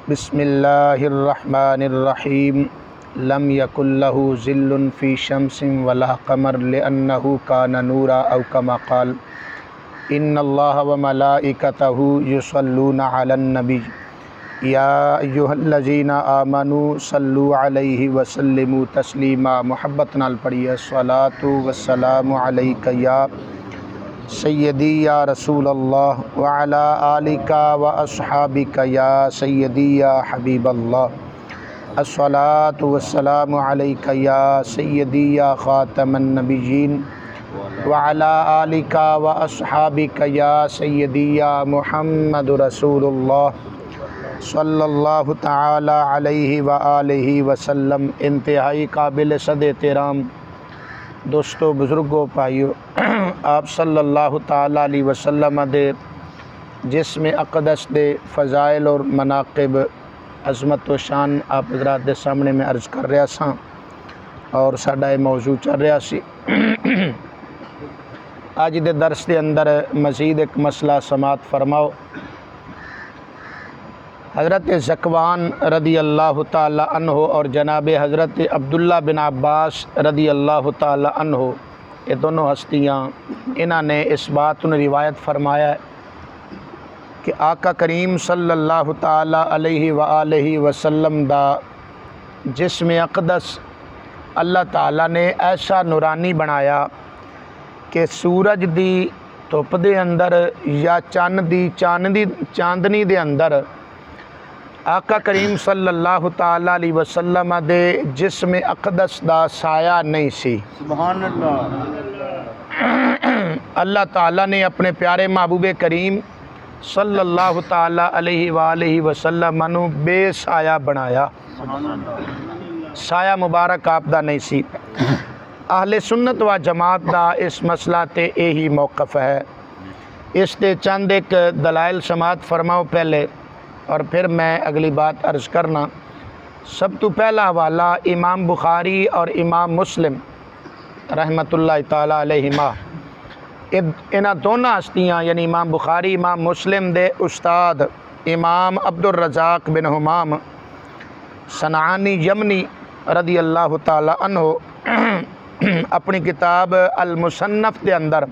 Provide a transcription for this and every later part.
बिस्मिल्लाहिर्रहमानिर्रहीम। लम यकुल्लहु ज़िल्लुन फ़ी शम्सिन वला क़मर लिअन्नहु काना नूरा औ कमा क़ाल इन्नल्लाह व मलाइकतहु युसल्लूना अलन नबी या अय्युहल्लज़ीना आमनू सल्लु अलैहि व सल्लिमू तस्लीमा। मोहब्बत नाल पढ़िए अस्सलातु वस्सलामु अलैका या सय्यदी या रसूल अल्लाह व अला आलिका व अस्हाबिका या सय्यदी या हबीब अल्लाह। अस्सलातु वस्सलामु अलैका या सय्यदी या ख़ातमन नबिय्यीन व अला आलिका व अस्हाबिका या सय्यदी या मुहम्मद रसूलुल्लाह सल्लल्लाहु ताला अलैहि व आलिहि वसल्लम। इंतहाई काबिल सद एहतराम दोस्तों, बुज़ुर्गों, भाइयों, आप सल्लल्लाहु ताला अलैहि वसल्लम दे जिस्म अक़दस दे फ़ज़ाइल और मनाक़िब अज़मत व शान आप हज़रात दे सामने मैं अर्ज़ कर रहा सा और साडा ये मौजू चल रहा सी। अज दे दर्स के अंदर मज़ीद एक मसला समात फरमाओ। हज़रत ज़कवान रदी अल्लाह ताला अन्हो और जनाब हज़रत अब्दुल्ला बिन अब्बास रदी अल्लाह ताला अन्हो, ये दोनों हस्तियाँ, इन्होंने इस बात को रिवायत फरमाया है कि आका करीम सल्लल्लाहु ताला अलैहि व आलिहि वसल्लम दा जिस्म अक़दस अल्लाह ताला ने ऐसा नूरानी बनाया कि सूरज दी धुप दे अंदर या चन्न दी चांदनी दे अंदर आका करीम सल्लल्लाहु ताला अलैहि वसल्लम दे जिस्म अक़दस दा साया नहीं सी। सुभान अल्लाह। अल्लाह ताला ने अपने प्यारे महबूब करीम सल्लल्लाहु ताला अलैहि वालैहि वसल्लम नु बेसाया बनाया। साया मुबारक आप दा नहीं सी। अहले सुन्नत व जमात दा इस मसला ते यही मौक़िफ़ है। इस ते चंद एक दलाइल समात फरमाओ पहले और फिर मैं अगली बात अर्ज़ करना। सब तो पहला हवाला इमाम बुखारी और इमाम मुस्लिम रहमतुल्लाहि ताला अलैहिमा, इन्हां दोनों हस्तियाँ यानी इमाम बुखारी इमाम मुस्लिम दे उस्ताद इमाम अब्दुर रज़ाक बिन हुमाम सनानी यमनी रदी अल्लाह ताला अन्हो अपनी किताब अल मुसन्नफ़ के अंदर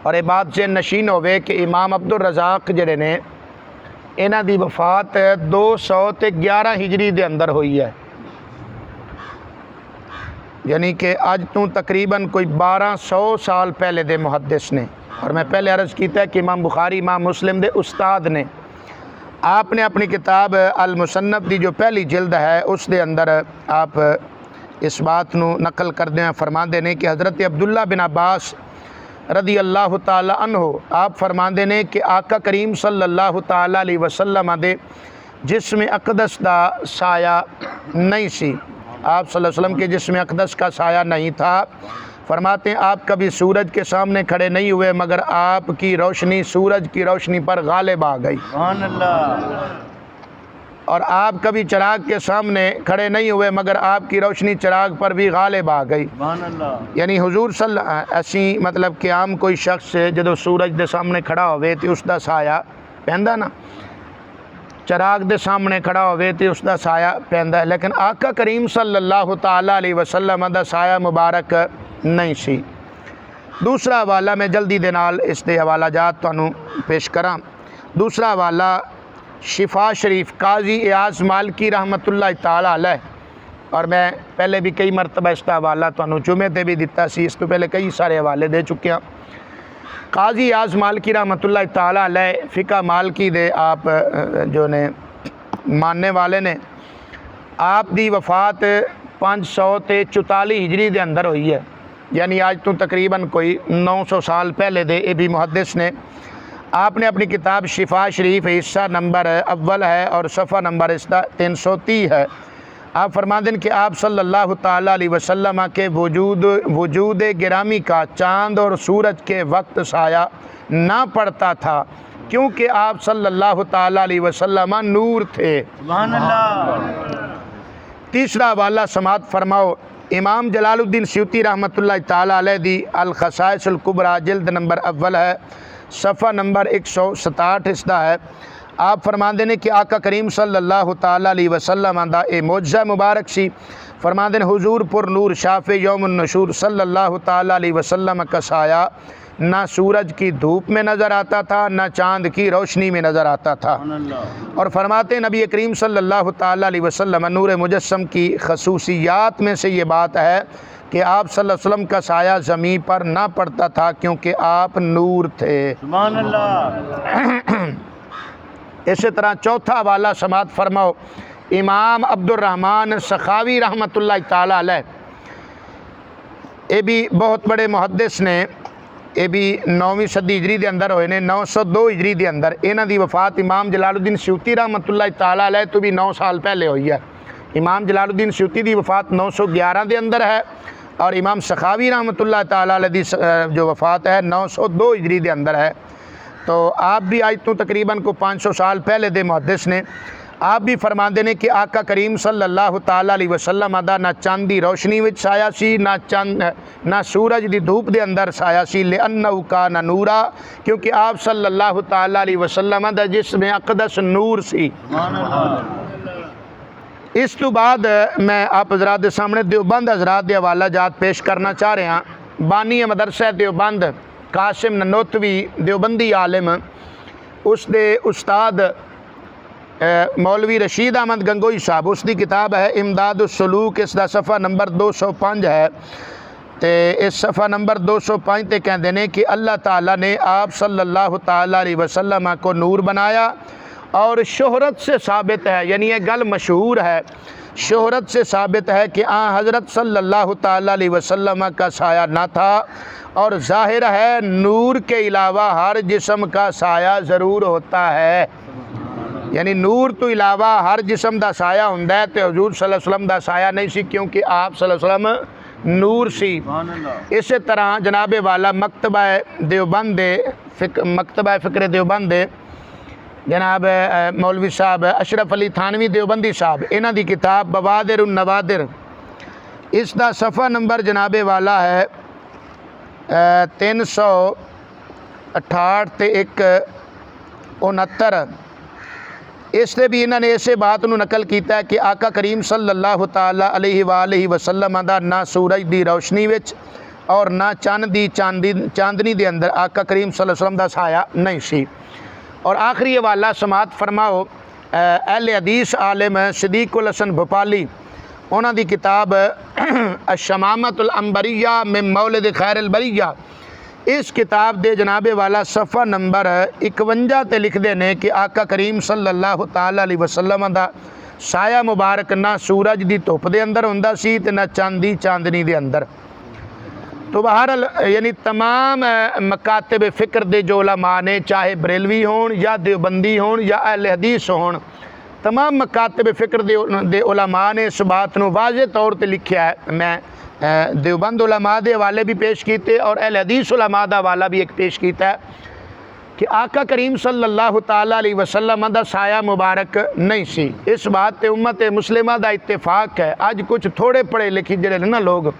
और ये बात से नशीन होवे कि इमाम अब्दुर रज़ाक जिहड़े ने इन्हां दी वफ़ात 211 हिजरी के अंदर हुई है, यानी कि अज तू तकरीबन कोई 1200 साल पहले दे मुहद्दिस ने। और मैं पहले अर्ज़ किया कि इमाम बुखारी इमाम मुस्लिम दे उस्ताद ने। आपने अपनी किताब अल मुसन्नफ़ की जो पहली जिल्द है उस दे अंदर आप इस बात नू नकल करदे हैं, फरमाते ने कि हज़रत अब्दुल्ला बिन अब्बास रदी अल्लाह ताला अन्हो आप फरमाते ने कि आका करीम सल्लल्लाहु ताला अलैहि वसल्लम दे जिस्म अक़दस दा साया नहीं सी। आप सल्लल्लाहु अलैहि वसल्लम के जिस्म अक़दस का साया नहीं था। फरमाते हैं आप कभी सूरज के सामने खड़े नहीं हुए मगर आपकी रोशनी सूरज की रोशनी पर गालिब आ गई। सुभान अल्लाह। और आप कभी चिराग के सामने खड़े नहीं हुए मगर आपकी रोशनी चिराग पर भी गालिब आ गई। सुभान अल्लाह। यानी हुजूर असी मतलब कि आम कोई शख्स जो सूरज के सामने खड़ा होवे तो उसका साया पैंदा ना, चिराग के सामने खड़ा होवे तो उसका साया पैंदा, लेकिन आका करीम सल्लल्लाहु ताला अलैहि वसल्लम दा साया मुबारक नहीं सी। दूसरा हवाला मैं जल्दी दे नाल इस दे हवाला जात तुहानू पेश करा। दूसरा हवाला शिफा शरीफ काजी एयाज मालकी रहमतुल्लाहि ताला अलैह, और मैं पहले भी कई मरतबा इसका हवाला तुहानू जुमे ते भी दिता सी, इस तो पहले कई सारे हवाले दे चुके हैं। काजी एयाज मालकी रहमतुल्लाहि ताला अलैह फ़िक़ह मालकी दे आप जो ने मानने वाले ने, आप दी वफ़ात 544 हिजरी के अंदर हुई है, यानी आज तो तकरीबन कोई 900 साल पहले दे। ये भी मुहद्दिस ने आपने अपनी किताब शिफा शरीफ हिस्सा नंबर अव्वल है और सफ़ा नंबर इसका 330 है। आप फरमाते हैं कि आप सल्लल्लाहु ताला अलैहि वसल्लम के वजूद गिरामी का चाँद और सूरज के वक्त साया ना पड़ता था क्योंकि आप सल्लल्लाहु ताला अलैहि वसल्लम नूर थे। सुभान अल्लाह। तीसरा हवाला समात फरमाओ इमाम जलालुद्दीन स्यूती रहमतुल्लाहि ताला अलैह दी अल खसाइसुल कुबरा जिल्द नंबर अव्वल है, सफ़ा नंबर 167 इसका है। आप फरमाते ने कि आका करीम सल्लल्लाहु ताला अलैहि वसल्लम दा ए मौजज़ा मुबारक सी। फरमाते ने हुजूर पुर नूर शाफ़े यौमुन नशूर सल्लल्लाहु ताला अलैहि वसल्लम का साया ना सूरज की धूप में नज़र आता था, ना चाँद की रोशनी में नज़र आता था। और फरमाते नबी करीम सल्लल्लाहु ताला अलैहि वसल्लम नूर मुजस्सम की खसूसियात में से ये बात है कि आप सल्लल्लाहु अलैहि वसल्लम का साया ज़मीन पर ना पड़ता था क्योंकि आप नूर थे। सुभान अल्लाह। इसी तरह चौथा वाला समात फरमाओ इमाम अब्दुर्रहमान सखावी रहमतुल्लाह ताला अलैह, ये भी बहुत बड़े मुहद्दिस ने, ये भी 9वीं सदी हिजरी के अंदर होए ने, 902 हिजरी के अंदर। इन्हां दी वफात इमाम जलालुद्दीन स्यूती रहमतुल्लाह ताला अलैह तो भी 9 साल पहले हुई है। इमाम जलालुद्दीन स्यूती की वफात 911 के अंदर है और इमाम सखावी रहमतुल्लाह ताला अलैह दी जो वफात है 902 हिजरी के अंदर है। तो आप भी आज तो तकरीबन को 500 साल पहले दे मुहद्दिस ने। आप भी फरमाते ने कि आका करीम सल्लल्लाहु ताला अलैहि वसल्लम दा ना चांद दी रोशनी विच साया सी, ना सूरज दी धूप दे अंदर साया सी। लिअन्नहु काना नूरा, क्योंकि आप सल्लल्लाहु ताला अलैहि वसल्लम दा जिस्म अक़दस नूर सी। इस तो बाद मैं आप हज़रात के सामने देवबंद हज़रात के हवाला जात पेश करना चाह रहा। बानी मदरसा देवबंद कासिम ननोतवी देवबंदी आलिम, उसके उस्ताद मौलवी रशीद अहमद गंगोई साहब, उसकी किताब है इमदादुस सलूक, इसका सफ़ा नंबर 205 है। तो इस सफ़ा नंबर 205 ते कहते हैं कि अल्लाह ताला ने आप सल्लल्लाहु ताला अलैहि वसल्लम को नूर बनाया और शोहरत से साबित है, यानी ये गल मशहूर है, शोहरत से साबित है कि हज़रत सल्लल्लाहु ताला अलैहि वसल्लम का साया ना था। और ज़ाहिर है नूर के अलावा हर जिस्म का साया ज़रूर होता है, यानी नूर तो अलावा हर जिस्म का साया होंदा है। तो हजूर सल्लल्लाहु अलैहि वसल्लम का साया नहीं सी क्योंकि आप सल्लल्लाहु अलैहि वसल्लम नूर सी। इस तरह जनाबे वाला मकतबा देवबंद मकतबा फ़िक्र देवबंद जनाब मौलवी साहब अशरफ अली थानवी देवबंदी साहब, इन्हां दी किताब बवादिर उन नवादिर, इसका सफ़ा नंबर जनाबे वाला है 368 ते 169। इससे भी इन्होंने इसे बात को नकल किया है कि आका करीम सल्लल्लाहु ताला अलैहि वसल्लम दा ना सूरज की रोशनी विच और ना चंद दी चांदनी के अंदर आका करीम सल्लल्लाहु अलैहि वसल्लम दा साया नहीं सी। और आखिरी हवाला समात फरमाओ अहले हदीस आलिम सिद्दीकुल हसन भोपाली, उन्हां दी किताब अशमामतुल अंबरिया मिन मौलिद खैरिल बरिया। इस किताब दे जनाबे वाला सफ़ा नंबर 51 ते लिखते हैं कि आका करीम सल्लल्लाहु ताला अलैहि वसल्लम दा साया मुबारक ना सूरज की धुप के अंदर हुंदा सी ते ना चांदी चांदनी के अंदर। तो बहरहाल यानी तमाम मकातब फ़िक्र दे जो उलमा ने, चाहे बरेलवी होन या देवबंदी होन या अहले हदीस होन, तमाम मकातब फ़िक्र दे उलमा ने इस बात को वाज़े तौर पर लिखा है। मैं देवबंद उलमा दे हवाले भी पेश किए और अहले हदीस उलमा दा हवाला भी एक पेश किया है कि आका करीम सल्लल्लाहु ताला अलैहि वसल्लम दा साया मुबारक नहीं सी। इस बात पे उम्मत मुस्लिमा दा इत्तेफाक है। आज कुछ थोड़े पढ़े लिखे जड़े ना लोग,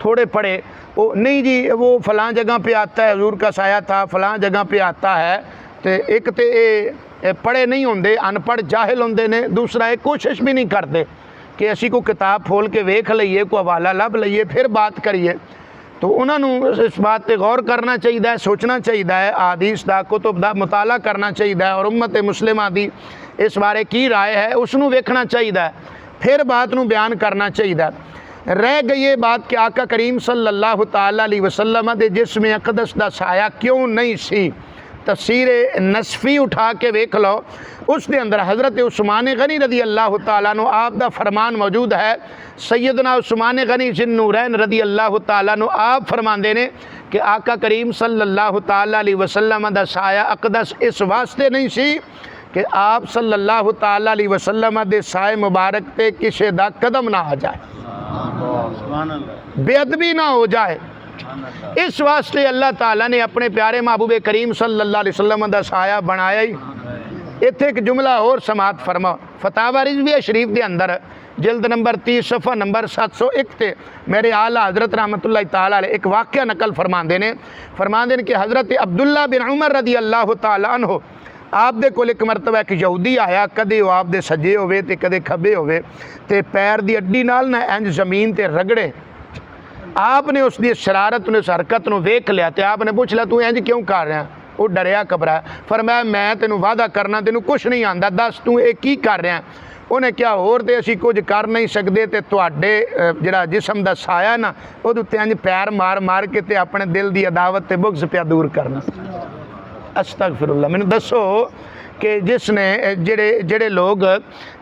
थोड़े पढ़े, वो नहीं जी वो फ़लाँ जगह पे आता है, हजूर का साया था फ़लाँ जगह पे आता है। तो एक तो ये पढ़े नहीं होंगे, अनपढ़ जाहिल होंगे ने, दूसरा ये कोशिश भी नहीं करते कि असी को किताब खोल के वेख लीए, को हवाला लभ लीए फिर बात करिए। तो उन्होंने इस बात पर गौर करना चाहिए, सोचना चाहिए, हदीस का कुतुब का मुताला करना चाहिए और उम्मत मुस्लिमा दी इस बारे की राय है उसनों वेखना चाहिए, फिर बात को बयान करना चाहिए। रह गई ये बात कि आका करीम सल्लल्लाहु ताला अलैहि वसल्लम दे जिस्म अक़दस दा साया क्यों नहीं सी। तफसीर नसफ़ी उठा के वेख लो, उसके अंदर हज़रत उस्मान गनी रदी अल्लाह ताला अन्हु आप दा फरमान मौजूद है। सैयदना उस्मान गनी ज़िन्नूरैन रदी अल्लाह ताला अन्हु आप फरमाते ने कि आका करीम सल्लल्लाहु ताला अलैहि वसल्लम दा साया अक़दस इस वास्ते नहीं सी कि आप सल्लल्लाहु ताला अलैहि वसल्लम दे साए मुबारक ते किसी दा कदम ना आ जाए, बेअदबी ना हो जाए। इस वास्ते अल्लाह ताला ने अपने प्यारे महबूब करीम सल्लल्लाहु अलैहि वसल्लम दा साया बनाया ही। इत्थे एक जुमला और समात फरमा, फतावा रिज़विया शरीफ के अंदर जिल्द नंबर 30 सफ़ा नंबर 701 ते मेरे आला हज़रत रहमतुल्लाह ताला अलैह एक वाक़या नकल फरमाते हैं कि हज़रत अब्दुल्ला बिन उमर रदी अल्लाह ताला अन्हु आप दे कोल एक मरतबा एक यहूदी आया, कदे वो आप दे सज्जे होवे ते कदे खब्बे होवे ते पैर दी अड्डी नाल ना इंज ज़मीन ते रगड़े। आपने उसकी शरारत ने, उस हरकत नूं वेख लिया ते आपने पूछ लिया तू इंज क्यों कर रहा? वो डरिया घबराया, फरमाया मैं तेनों वादा करना, तेनों कुछ नहीं आंदा, दस तू ये की कर रहा? उन्हें क्या होर तो असी कुछ कर नहीं सकते, तो तुहाडे जिहड़ा जिस्म दा साया ना उहदे उत्ते इंज पैर मार मार के ते अपने दिल की अदावत ते बुग़्ज़ पिया दूर करना। अस्तगफिरुल्लाह। मैनूं दसो कि जिसने जेड़े जेड़े लोग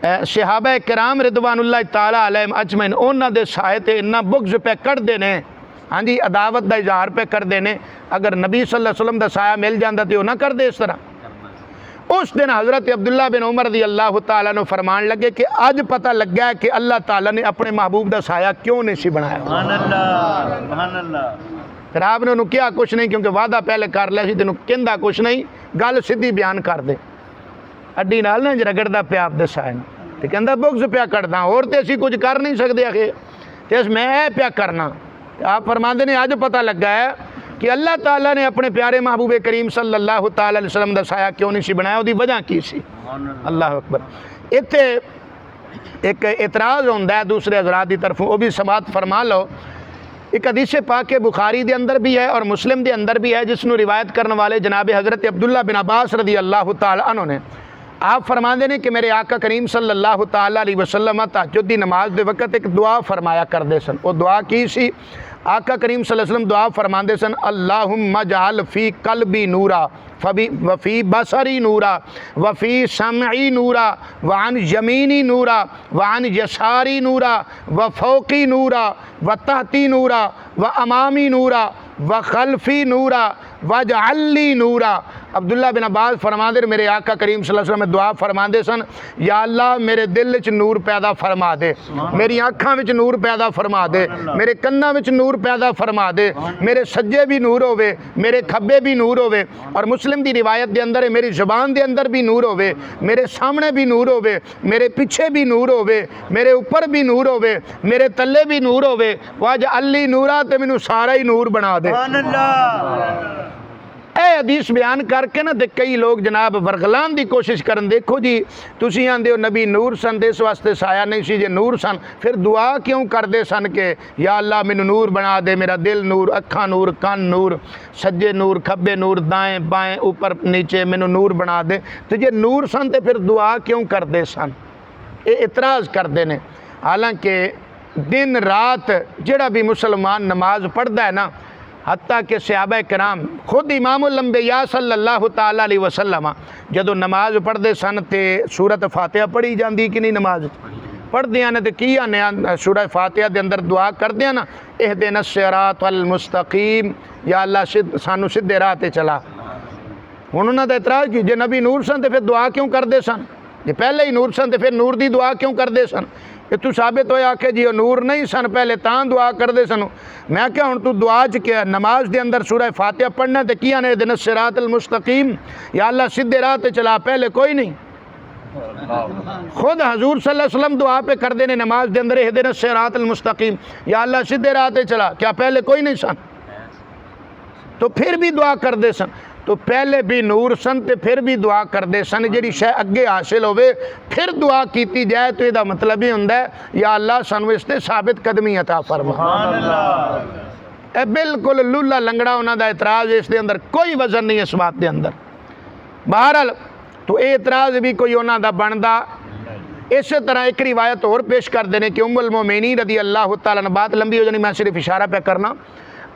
सहाबा किराम रिदवानुल्लाह ताला अलैहिम अजमैन उन्हां दे साए ते इन्ना बुग़्ज़ पे कढ़दे ने, हाँ जी, अदावत का इजहार पे करते हैं, अगर नबी सल्लल्लाहु अलैहि वसल्लम का साया मिल जाता तो ना करते इस तरह। उस दिन हज़रत अब्दुल्ला बिन उमर रज़ी अल्लाह ताला ने फरमान लगे कि अज पता लगा कि अल्लाह ताला ने अपने महबूब का साया क्यों नहीं सी बनाया। फिर आपने उन्होंने क्या कुछ नहीं, क्योंकि वादा पहले कर लिया, तेन कहता कुछ नहीं, गल सीधी बयान कर दे। अड्डी नाल ना रगड़दा पिया आपदे साए तो कहता बुग़्ज़ पिया कढ़दा, होर तो असीं कुछ कर नहीं सकते, आखे तो मैं पिया करना। आप फरमाते ने अज पता लगा है कि अल्लाह ताला ने अपने प्यारे महबूब करीम सल्लल्लाहु ताला अलैहि वसल्लम दा साया क्यों नहीं सी बनाया, उसकी वजह की सी। अल्लाह अकबर। इत्थे एक एतराज़ होंदा है दूसरे हज़रात की तरफों, वो भी समात फरमा लो। एक हदीस पाक बुखारी के अंदर भी है और मुस्लिम के अंदर भी है, जिसनों रिवायत करने वाले जनाब हज़रत अब्दुल्ला बिन अब्बास रज़ी अल्लाह ताला अन्हु ने, आप फरमाते हैं कि मेरे आका करीम सल्लल्लाहु ताला अलैहि वसल्लम तहज्जुद दी नमाज के वक्त एक दुआ फरमाया करते सन। वो दुआ की सी? आका करीम सल्लल्लाहु अलैहि वसल्लम दुआ फरमाते सन, अल्लाहुम्मा जअल फी कल्बी नूरा वफ़ी बसरी नूरा वफ़ी समई नूरा वान यमीनी नूरा वान यसारी नूरा व फ़ौक़ी नूरा व तहती नूरा व अमामी नूरा व खल्फ़ी नूरा वजअल्ली नूरा। अब्दुल्ला बिन अब्बास फरमाते मेरे आका करीम सल्लल्लाहु अलैहि वसल्लम दुआ फरमाते सन, या अल्लाह मेरे दिल च नूर पैदा फरमा दे, मेरी आँखां विच नूर पैदा फरमा दे, मेरे कन्नां विच नूर पैदा फरमा दे, मेरे सज्जे भी नूर होवे, मेरे खब्बे भी नूर होवे, और मुस्लिम की रिवायत के अंदर है मेरी ज़ुबान के अंदर भी नूर होवे, मेरे सामने भी नूर होवे, मेरे पीछे भी नूर होवे, मेरे ऊपर भी नूर होवे, मेरे तले भी नूर होवे, वजअल्ली नूरा, ते मैनू सारा ही नूर बना दे। हदीस बयान करके ना तो कई लोग जनाब वरगलान की कोशिश करन, देखो जी तुसी आंदे हो नबी नूर सन, इस वास्ते साया नहीं सी, जे नूर सन फिर दुआ क्यों करते सन कि या अल्लाह मैनू नूर बना दे, मेरा दिल नूर, अखा नूर, कान नूर, सज्जे नूर, खब्बे नूर, दाएं बाएं ऊपर नीचे मैनू नूर बना दे। तो जे नूर सन तो फिर दुआ क्यों करते सन? ये इतराज़ करते हैं। हालांकि दिन रात जिहड़ा भी मुसलमान नमाज पढ़ता है ना, हत्ता कि सहाबा कराम खुद इमामुल अंबिया सल्लल्लाहु ताला अलैहि वसल्लम जदों नमाज पढ़ते सन तो सूरत फातिहा पढ़ी जाती कि नहीं, नमाज पढ़ते हैं तो की आने सूरह फातिहा के अंदर दुआ करते हैं ना, इहदिना सिरातल मुस्तकीम, या अल्लाह सानू सीधे राह ते चला। हुण उन्हां दा इतराज़ कि जे नबी नूर सन तो फिर दुआ क्यों करते सन, जे पहले ही नूर सन तो फिर नूर की दुआ क्यों करते सन? इतू साबित होया आखे जी नूर नहीं सन पहले तां दुआ करते सन। मैं क्या हूँ तू दुआ च क्या नमाज के अंदर सूरह फातिहा पढ़ना तो किया ने दिन सिरातल मुस्तकीम, या अल्लाह सीधे राह ते चला, पहले कोई नहीं। खुद हजूर सल्लल्लाहु अलैहि वसल्लम दुआ पे करते हैं नमाज के अंदर दिन सिरातल मुस्तकीम, या अल्लाह सीधे राह ते चला, क्या पहले कोई नहीं सन? तो फिर भी दुआ करते सन। तो पहले भी नूर सन तो फिर भी दुआ करते सन, जी शै अगे हासिल होवे फिर दुआ की जाए तो यदा मतलब ही होंदा है या अल्लाह सानू इस ते साबित कदमी अता फरमा। ए बिल्कुल लूला लंगड़ा उन्हों का इतराज़, इसके अंदर कोई वजन नहीं इस बात के अंदर। बहरहाल तो ये इतराज़ भी कोई उन्हों का बनता। इस तरह एक रिवायत और पेश करते हैं कि उम्मुल मोमिनीन रज़ी अल्लाह तआला अन्हा, बात लंबी हो जानी, मैं सिर्फ इशारा पे करना।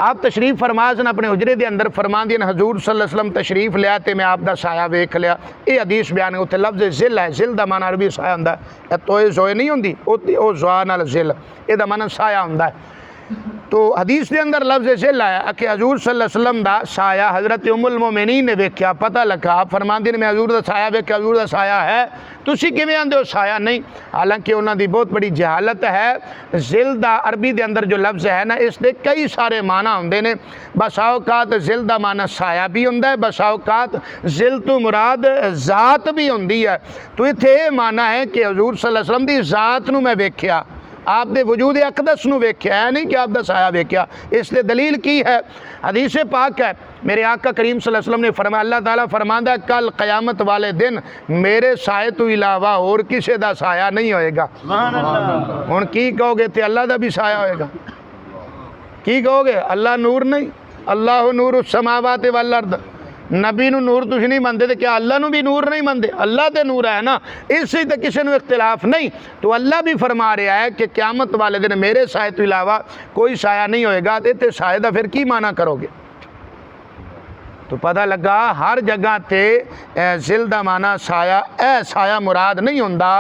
आप तशरीफ़ फरमा सन अपने हुजरे के अंदर, फरमा दी हजूर सल्लल्लाहु अलैहि वसल्लम तशरीफ़ लिया तो मैं आपका साया वेख लिया। ये हदीस बयान है, उत्थे लफ्ज़ जिल है, जिल का माना अरबी साया होंदा है, तोए जोए नहीं होंदी, वो जोआ नाल जिल, यदा माना साया होंदा है। तो हदीस के अंदर लफ्ज़ जिल आया कि हजूर सल्लल्लाहु अलैहि वसल्लम का साया हज़रत उम्मुल मोमिनीन ने वेख्या, पता लगा, आप फरमांदे ने मैं हजूर का साया वेख्या, हजूर का साया है, तुसी किवें आंदे हो साया नहीं? हालांकि उन्होंने बहुत बड़ी जहालत है। जिल दा अरबी के अंदर जो लफ्ज़ है ना, इसके कई सारे माना होंदे ने। बसाओकात जिल दा माना साया भी होंदा है, बसाओकात जिल तो मुराद ज़ात भी होंदी है। तो इत्थे माना है कि हजूर सल्लल्लाहु अलैहि वसल्लम की ज़ात नूं मैं वेख्या, आपदे वजूद अकदस नूं वेख्या है, नहीं कि आपदा साया वेख्या। इसलिए दलील की है, हदीस पाक है, मेरे आका करीम सल्लल्लाहु अलैहि वसल्लम ने फरमाया, अल्लाह ताला फरमांदा कल क़यामत वाले दिन मेरे साए तो इलावा होर किसी दा साया नहीं होएगा। हुण की कहोगे, ते अल्लाह दा भी साया होएगा? की कहोगे? अल्लाह नूर नहीं, अल्लाह नूर समावात वल अर्द। नबी नूं नूर तुसीं नहीं मनदे ते क्या अल्लाह नूं भी नूर नहीं मनदे? अल्लाह ते नूर है ना, इससे तो किसी नूं इख्तिलाफ नहीं। तो अल्लाह भी फरमा रहा है कि क़यामत वाले दिन मेरे साए तो इलावा कोई साया नहीं होएगा। ते साए दा फिर की माना करोगे? तो पता लगा हर जगह ते जिल दा माना साया, ए साया मुराद नहीं होंदा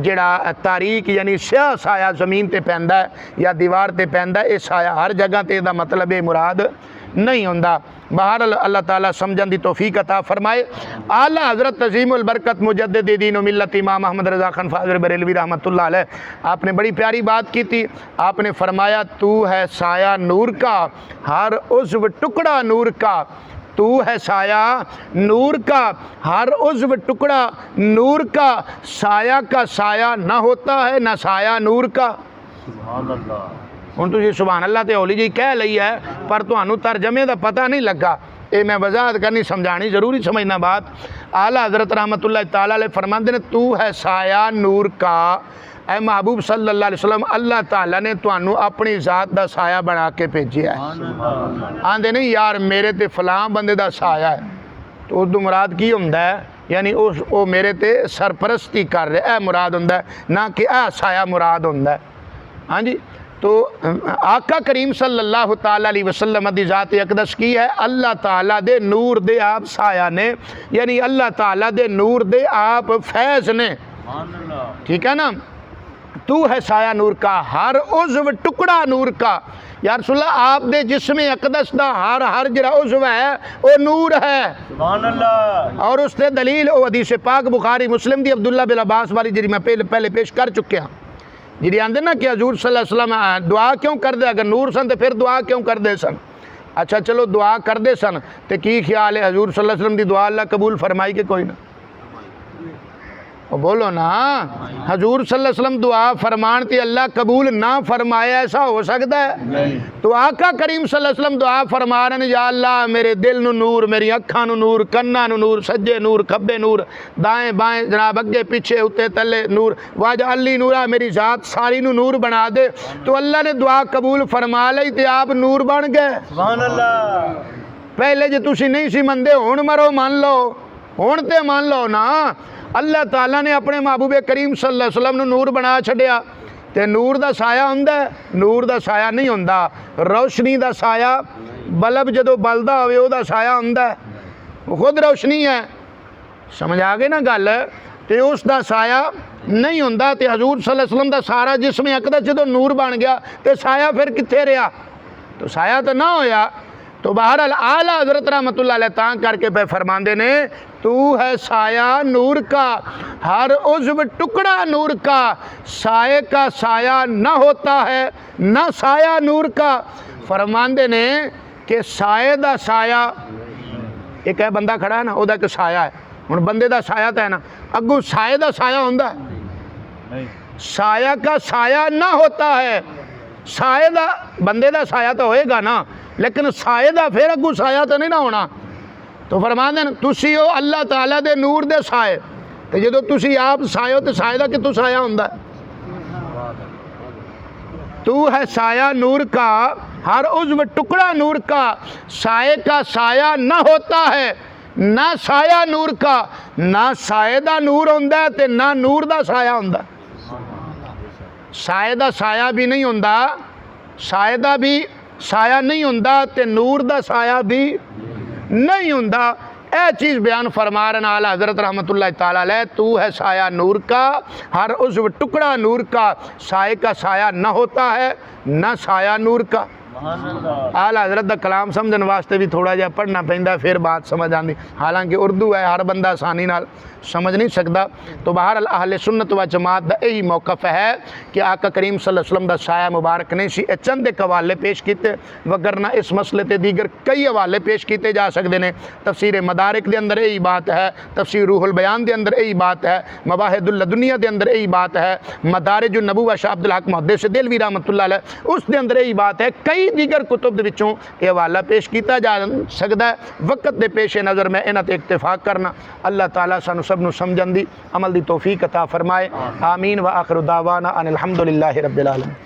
जिहड़ा तारीक यानी स्याह साया ज़मीन ते पैंदा है या दीवार ते पैंदा है। ये साया हर जगह ते दा मतलब ये मुराद नहीं होंदा। बहरहाल अल्लाह ताला समझन दी तौफीक अता फरमाए। आला हज़रत तज़ीमुल बरकत मुजद्दिद दीन व मिल्लत इमाम अहमद रज़ा खान फ़ाज़िल बरेलवी रहमतुल्लाह अलैह, आपने बड़ी प्यारी बात की थी। आपने फरमाया तू है साया नूर का, हर उज़्व टुकड़ा नूर का। तू है साया नूर का, हर उज़्व टुकड़ा नूर का। साया का साया ना होता है, ना साया नूर का। सुभान अल्लाह। हुण तुसीं सुभान अल्लाह ते हौली जी कह लई है, पर तुहानूं तर्जमे दा पता नहीं लगा। ये मैं वजाहत करनी समझानी जरूरी समझना बात। आला हज़रत रहमतुल्लाह ताला अलैह फरमाते ने तू है साया नूर का। ऐ महबूब सल्लल्लाहु अलैहि वसल्लम, अल्लाह ताला ने तुहानूं अपनी ज़ात दा साया बना के भेजिया है। आंदे नहीं यार मेरे ते फलां बंदे दा साया है, तो उस मुराद की हुंदा है? यानी उस ओ मेरे ते सरपरस्ती कर रहा है, मुराद हुंदा है, ना कि आ साया मुराद हुंदा है। हाँ जी, तो आका करीम सल्लल्लाहु ताला अलैहि वसल्लम दी ज़ात अकदस की है, अल्लाह ताला दे नूर दे आप साया ने, यानी अल्लाह ताला दे नूर दे आप फैज़ ने। ठीक है ना। तू है साया नूर का, हर उज़्व टुकड़ा नूर का। या रसूलल्लाह आप दे जिस्म अकदस दा हर हर जिहड़ा उज़्व है वो नूर है। सुभान अल्लाह। और उसते दलील वो हदीस पाक बुखारी मुस्लिम दी अब्दुल्ला बिन अब्बास वाली जिहड़ी मैं पहले पेश कर चुके हाँ, जिहड़ी आंदे ना कि हजूर सल्लल्लाहु अलैहि वसल्लम दुआ क्यों करदे? अगर नूर सन तो फिर दुआ क्यों करदे सन? अच्छा चलो दुआ करदे सन तो की ख्याल है हजूर सल्लल्लाहु अलैहि वसल्लम दी दुआ अल्लाह कबूल फरमाई के कोई ना? बोलो ना, हजूर सल्लल्लाहु अलैहि वसल्लम दुआ फरमान ते अल्लाह कबूल ना फरमाए, ऐसा हो सकता है? तो आका करीम सल्लल्लाहु अलैहि वसल्लम दुआ फरमा रहे हैं, या अल्लाह मेरे दिल नू नूर, मेरी अखां नू नूर, कन्ना नू नूर, सज्जे नूर, खब्बे नूर, दाएं बाएं जनाब अगे पीछे उत्ते तले नूर, वाज अली नूरा, मेरी ज़ात सारी नू नूर बना दे। तो अल्लाह ने दुआ कबूल फरमा ली ते आप नूर बन गए। सुभान अल्लाह। पहले जे तुसी नहीं सी मनदे, हुण मरो मान लो, हुण ते मान लो ना। अल्लाह ताला ने अपने महबूब करीम सल्लल्लाहु अलैहि वसल्लम नूं नूर बना छड़िया। ते नूर दा साया हुंदा है? नूर दा साया नहीं हुंदा। रोशनी दा साया बल्ब जदों बलदा होवे ओहदा साया हुंदा है, खुद रोशनी है। समझ आ गई ना गल? ते उस दा साया नहीं हुंदा। ते हजूर सल्लल्लाहु अलैहि वसल्लम दा सारा जिस्म अकदस जदों नूर बन गया ते साया फिर कित्थे रहा? तो साया तो ना होया। तो बहरहाल आला हज़रत रहमतुल्लाह अलैह तां करके पे फरमांदे ने तू है साया नूर का, हर उज़्व टुकड़ा नूर का। साये का साया ना होता है, ना साया नूर का। फरमांदे ने कि साये दा साया, एक है बंदा खड़ा है ना, ओदा एक साया है। हुण बंदे दा साया तो है ना, अगू साये दा साया हुंदा है? साया का साया ना होता है। साये दा बंदे दा साया तो होएगा ना, लेकिन साये दा फिर अगू साया तो नहीं ना होना। तो फरमांदे ने तुसी हो अल्लाह ताला दे नूर दे साए, तो जदों तुसी आप साए हो तो साए दा कित्थों साया हुंदा है? तू है साया नूर का, हर उज़्व टुकड़ा नूर का। साए का साया ना होता है, ना साया नूर का। ना साए दा नूर हुंदा है ते ना नूर दा साया हुंदा। साए दा साया भी नहीं हुंदा, साए दा भी साया नहीं हुंदा ते नूर दा साया भी नहीं हुंदा। यह चीज़ बयान फरमा रहे आला हज़रत रहमतुल्लाह ताला अलैह, तू है साया नूर का, हर उज़्व टुकड़ा नूर का। साए का साया न होता है, न साया नूर का। आला हज़रत दा कलाम समझने वास्ते भी थोड़ा जिहा पढ़ना पैंदा, फिर बात समझ आती। हालांकि उर्दू है, हर बंदा आसानी नाल समझ नहीं सकता। तो बहरहाल अहले सुन्नत व जमात का यही मौकफ है कि आका करीम सल्लल्लाहु अलैहि वसल्लम का साया मुबारक नहीं सी। चंद एक हवाले पेश किए, वगरना इस मसले ते दीगर कई हवाले पेश किए जा सकते हैं। तफसीर मदारिक के अंदर यही बात है, तफसीर रूहुल बयान के अंदर यही बात है, मवाहिदुल दुनिया के अंदर यही बात है, मदारिजुन नबुव्वह शाह अब्दुल हक मुहद्दिस दिलवी रहमतुल्लाह अलैह उस दे अंदर यही बात है। कई दीगर कुतुब दे विचों ये हवाला पेश किया जा सकता है। वक्त के पेश नज़र मैं इन्हां ते इत्तेफाक करना। अल्लाह ताला सानू सब नू समझण दी अमल दी तौफीक अता फरमाए। आमीन व आखिर दावाना अनिल हम्दुलिल्लाहि रब्बिल आलमीन।